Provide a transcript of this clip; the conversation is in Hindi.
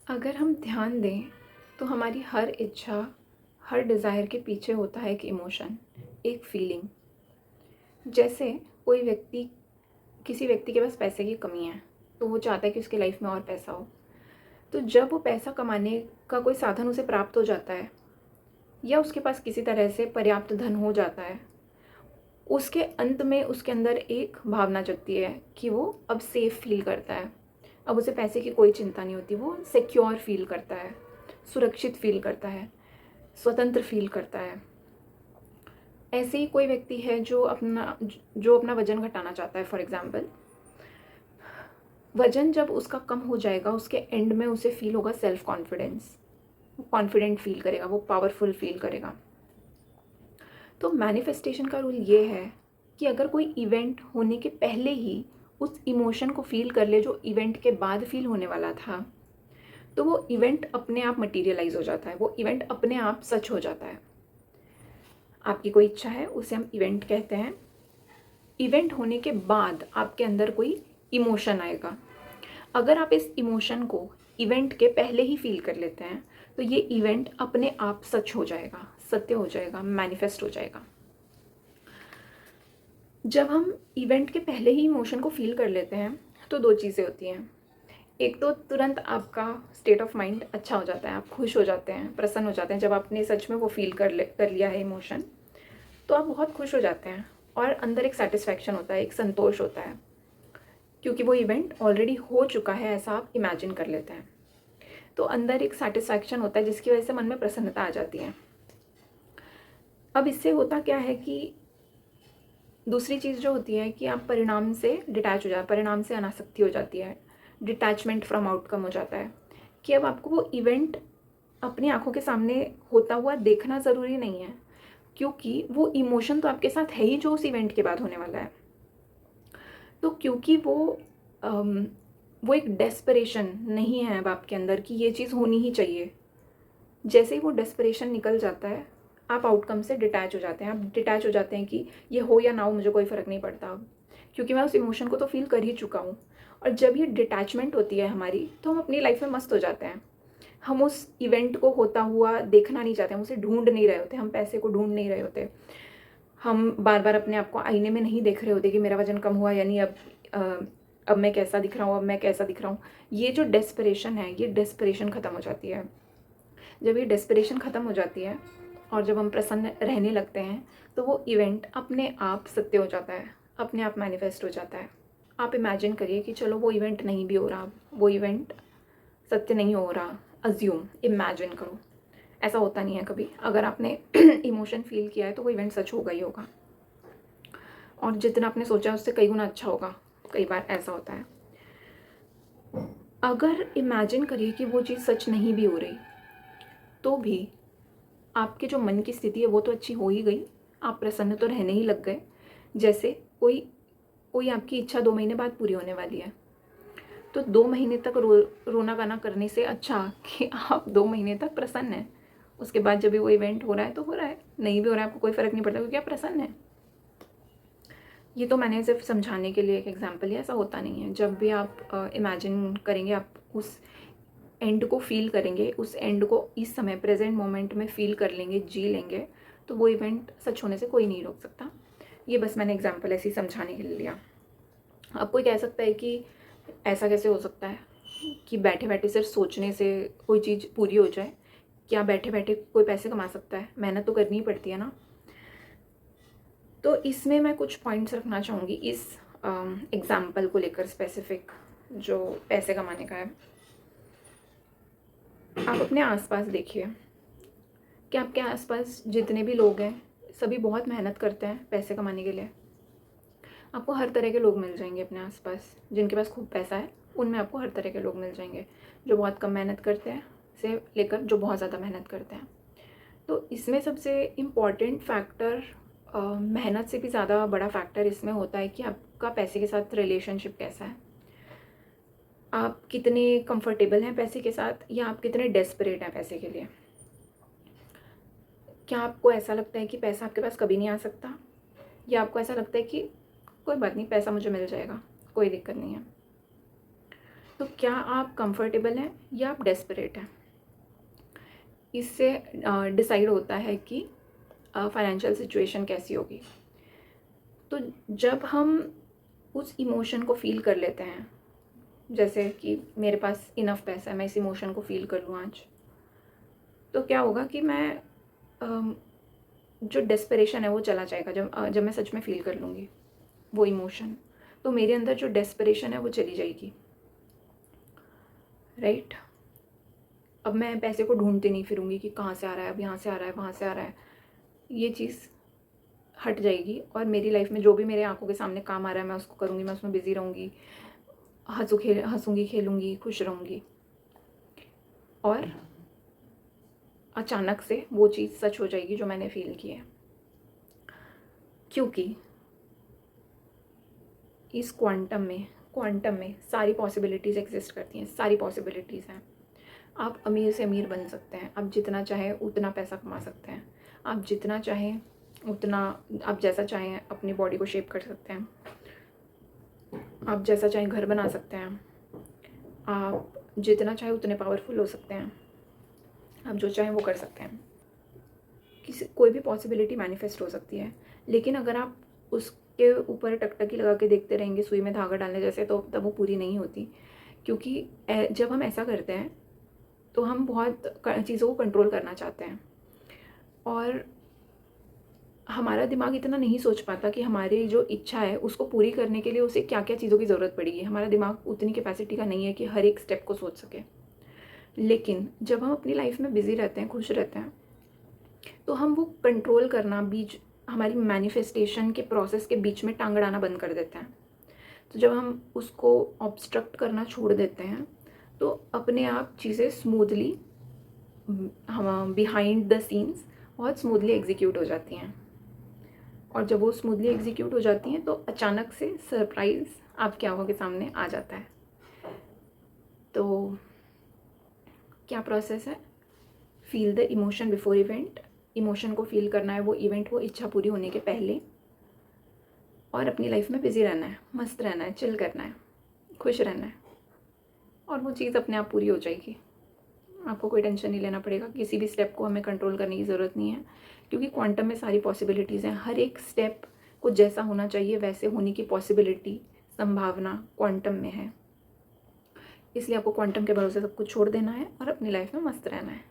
अगर हम ध्यान दें तो हमारी हर इच्छा, हर डिज़ायर के पीछे होता है एक इमोशन, एक फीलिंग। जैसे कोई व्यक्ति किसी व्यक्ति के पास पैसे की कमी है, तो वो चाहता है कि उसकी लाइफ में और पैसा हो। तो जब वो पैसा कमाने का कोई साधन उसे प्राप्त हो जाता है या उसके पास किसी तरह से पर्याप्त धन हो जाता है, उसके अंत में उसके अंदर एक भावना जगती है कि वो अब सेफ फील करता है। अब उसे पैसे की कोई चिंता नहीं होती, वो सिक्योर फील करता है, सुरक्षित फील करता है, स्वतंत्र फील करता है। ऐसे ही कोई व्यक्ति है जो अपना वजन घटाना चाहता है। फॉर एग्जाम्पल, वजन जब उसका कम हो जाएगा, उसके एंड में उसे फील होगा सेल्फ कॉन्फिडेंस। वो कॉन्फिडेंट फील करेगा, वो पावरफुल फील करेगा। तो मैनिफेस्टेशन का रूल ये है कि अगर कोई इवेंट होने के पहले ही उस इमोशन को फील कर ले जो इवेंट के बाद फील होने वाला था, तो वो इवेंट अपने आप मटीरियलाइज हो जाता है, वो इवेंट अपने आप सच हो जाता है। आपकी कोई इच्छा है, उसे हम इवेंट कहते हैं। इवेंट होने के बाद आपके अंदर कोई इमोशन आएगा। अगर आप इस इमोशन को इवेंट के पहले ही फील कर लेते हैं, तो ये इवेंट अपने आप सच हो जाएगा, सत्य हो जाएगा, मैनिफेस्ट हो जाएगा। जब हम इवेंट के पहले ही इमोशन को फील कर लेते हैं, तो दो चीज़ें होती हैं। एक तो तुरंत आपका स्टेट ऑफ माइंड अच्छा हो जाता है, आप खुश हो जाते हैं, प्रसन्न हो जाते हैं। जब आपने सच में वो फील कर लिया है इमोशन, तो आप बहुत खुश हो जाते हैं और अंदर एक सेटिस्फैक्शन होता है, एक संतोष होता है, क्योंकि वो इवेंट ऑलरेडी हो चुका है ऐसा आप इमेजिन कर लेते हैं। तो अंदर एक सेटिस्फैक्शन होता है जिसकी वजह से मन में प्रसन्नता आ जाती है। अब इससे होता क्या है कि दूसरी चीज़ जो होती है कि आप परिणाम से डिटैच हो जाए, परिणाम से अनासक्ति हो जाती है, डिटैचमेंट फ्रॉम आउटकम हो जाता है कि अब आपको वो इवेंट अपनी आंखों के सामने होता हुआ देखना ज़रूरी नहीं है, क्योंकि वो इमोशन तो आपके साथ है ही जो उस इवेंट के बाद होने वाला है। तो क्योंकि वो एक डेस्परेशन नहीं है अब आपके अंदर कि ये चीज़ होनी ही चाहिए। जैसे ही वो डेस्परेशन निकल जाता है, आप आउटकम से डिटैच हो जाते हैं। आप डिटैच हो जाते हैं कि ये हो या ना हो, मुझे कोई फ़र्क नहीं पड़ता अब, क्योंकि मैं उस इमोशन को तो फ़ील कर ही चुका हूँ। और जब ये डिटैचमेंट होती है हमारी, तो हम अपनी लाइफ में मस्त हो जाते हैं। हम उस इवेंट को होता हुआ देखना नहीं चाहते, हम उसे ढूंढ नहीं रहे होते, हम पैसे को ढूंढ नहीं रहे होते, हम बार बार अपने आप को आईने में नहीं देख रहे होते कि मेरा वजन कम हुआ, यानी अब मैं कैसा दिख रहा हूँ, अब मैं कैसा दिख रहा हूँ। ये जो डेस्परेशन है, ये डेस्परेशन ख़त्म हो जाती है। जब ये डेस्परेशन ख़त्म हो जाती है और जब हम प्रसन्न रहने लगते हैं, तो वो इवेंट अपने आप सत्य हो जाता है, अपने आप मैनिफेस्ट हो जाता है। आप इमेजिन करिए कि चलो वो इवेंट नहीं भी हो रहा, वो इवेंट सत्य नहीं हो रहा, अज्यूम, इमेजिन करो। ऐसा होता नहीं है कभी। अगर आपने इमोशन फील किया है तो वो इवेंट सच होगा ही होगा, और जितना आपने सोचा है उससे कई गुना अच्छा होगा। कई बार ऐसा होता है। अगर इमेजिन करिए कि वो चीज़ सच नहीं भी हो रही, तो भी आपके जो मन की स्थिति है वो तो अच्छी हो ही गई, आप प्रसन्न तो रहने ही लग गए। जैसे कोई कोई आपकी इच्छा 2 महीने बाद पूरी होने वाली है, तो 2 महीने तक रोना गाना करने से अच्छा कि आप 2 महीने तक प्रसन्न हैं। उसके बाद जब भी वो इवेंट हो रहा है तो हो रहा है, नहीं भी हो रहा है आपको कोई फ़र्क नहीं पड़ता, क्योंकि आप प्रसन्न हैं। ये तो मैंने सिर्फ समझाने के लिए एक एग्जांपल है, ऐसा होता नहीं है। जब भी आप इमेजिन करेंगे, आप उस एंड को फील करेंगे, उस एंड को इस समय प्रेजेंट मोमेंट में फील कर लेंगे, जी लेंगे, तो वो इवेंट सच होने से कोई नहीं रोक सकता। ये बस मैंने एग्जांपल ऐसे ही समझाने के लिए लिया। अब कोई कह सकता है कि ऐसा कैसे हो सकता है कि बैठे बैठे सिर्फ सोचने से कोई चीज़ पूरी हो जाए? क्या बैठे बैठे कोई पैसे कमा सकता है? मेहनत तो करनी ही पड़ती है ना। तो इसमें मैं कुछ पॉइंट्स रखना चाहूँगी इस एग्जाम्पल को लेकर, स्पेसिफिक जो पैसे कमाने का है। आप अपने आसपास देखिए कि आपके आसपास जितने भी लोग हैं, सभी बहुत मेहनत करते हैं पैसे कमाने के लिए। आपको हर तरह के लोग मिल जाएंगे अपने आसपास। जिनके पास खूब पैसा है, उनमें आपको हर तरह के लोग मिल जाएंगे, जो बहुत कम मेहनत करते हैं से लेकर जो बहुत ज़्यादा मेहनत करते हैं। तो इसमें सबसे इम्पॉर्टेंट फैक्टर, मेहनत से भी ज़्यादा बड़ा फैक्टर इसमें होता है कि आपका पैसे के साथ रिलेशनशिप कैसा है। आप कितने कंफर्टेबल हैं पैसे के साथ, या आप कितने डेस्परेट हैं पैसे के लिए। क्या आपको ऐसा लगता है कि पैसा आपके पास कभी नहीं आ सकता, या आपको ऐसा लगता है कि कोई बात नहीं, पैसा मुझे मिल जाएगा, कोई दिक्कत नहीं है। तो क्या आप कंफर्टेबल हैं या आप डेस्परेट हैं, इससे डिसाइड होता है कि फाइनेंशियल सिचुएशन कैसी होगी। तो जब हम उस इमोशन को फील कर लेते हैं, जैसे कि मेरे पास इनफ पैसा है, मैं इस इमोशन को फील कर लूँ आज, तो क्या होगा कि मैं जो डेस्परेशन है वो चला जाएगा। जब मैं सच में फ़ील कर लूँगी वो इमोशन, तो मेरे अंदर जो डेस्परेशन है वो चली जाएगी, राइट। अब मैं पैसे को ढूंढते नहीं फिरूँगी कि कहाँ से आ रहा है, अब यहाँ से आ रहा है, वहाँ से आ रहा है। ये चीज़ हट जाएगी और मेरी लाइफ में जो भी मेरे आंखों के सामने काम आ रहा है मैं उसको करूँगी, मैं उसमें बिज़ी रहूँगी, हंसूँगी, खेलूँगी, खुश रहूँगी। और अचानक से वो चीज़ सच हो जाएगी जो मैंने फ़ील की है, क्योंकि इस क्वांटम में सारी पॉसिबिलिटीज़ एग्जिस्ट करती हैं, सारी पॉसिबिलिटीज़ हैं। आप अमीर से अमीर बन सकते हैं, आप जितना चाहें उतना पैसा कमा सकते हैं, आप जितना चाहें उतना, आप जैसा चाहें अपनी बॉडी को शेप कर सकते हैं, आप जैसा चाहें घर बना सकते हैं, आप जितना चाहें उतने पावरफुल हो सकते हैं, आप जो चाहें वो कर सकते हैं। कोई भी पॉसिबिलिटी मैनिफेस्ट हो सकती है, लेकिन अगर आप उसके ऊपर टकटकी लगा के देखते रहेंगे सुई में धागा डालने जैसे, तो तब वो पूरी नहीं होती। क्योंकि जब हम ऐसा करते हैं तो हम बहुत चीज़ों को कंट्रोल करना चाहते हैं, और हमारा दिमाग इतना नहीं सोच पाता कि हमारी जो इच्छा है उसको पूरी करने के लिए उसे क्या क्या चीज़ों की ज़रूरत पड़ेगी। हमारा दिमाग उतनी कैपेसिटी का नहीं है कि हर एक स्टेप को सोच सके। लेकिन जब हम अपनी लाइफ में बिज़ी रहते हैं, खुश रहते हैं, तो हम वो कंट्रोल करना, हमारी मैनिफेस्टेशन के प्रोसेस के बीच में टांग अड़ाना बंद कर देते हैं। तो जब हम उसको ऑब्स्ट्रक्ट करना छोड़ देते हैं तो अपने आप चीज़ें स्मूथली, हम बिहाइंड द सीन्स बहुत स्मूथली एग्जीक्यूट हो जाती हैं। और जब वो स्मूथली एग्जीक्यूट हो जाती हैं तो अचानक से सरप्राइज़ आपकी आंखों के सामने आ जाता है। तो क्या प्रोसेस है? Feel the emotion before event. Emotion को फील करना है, वो इवेंट, वो इच्छा पूरी होने के पहले, और अपनी लाइफ में बिज़ी रहना है, मस्त रहना है, चिल करना है, खुश रहना है, और वो चीज़ अपने आप पूरी हो जाएगी। आपको कोई टेंशन नहीं लेना पड़ेगा, किसी भी स्टेप को हमें कंट्रोल करने की ज़रूरत नहीं है, क्योंकि क्वांटम में सारी पॉसिबिलिटीज़ हैं। हर एक स्टेप को जैसा होना चाहिए वैसे होने की पॉसिबिलिटी, संभावना क्वांटम में है। इसलिए आपको क्वांटम के भरोसे सब कुछ छोड़ देना है और अपनी लाइफ में मस्त रहना है।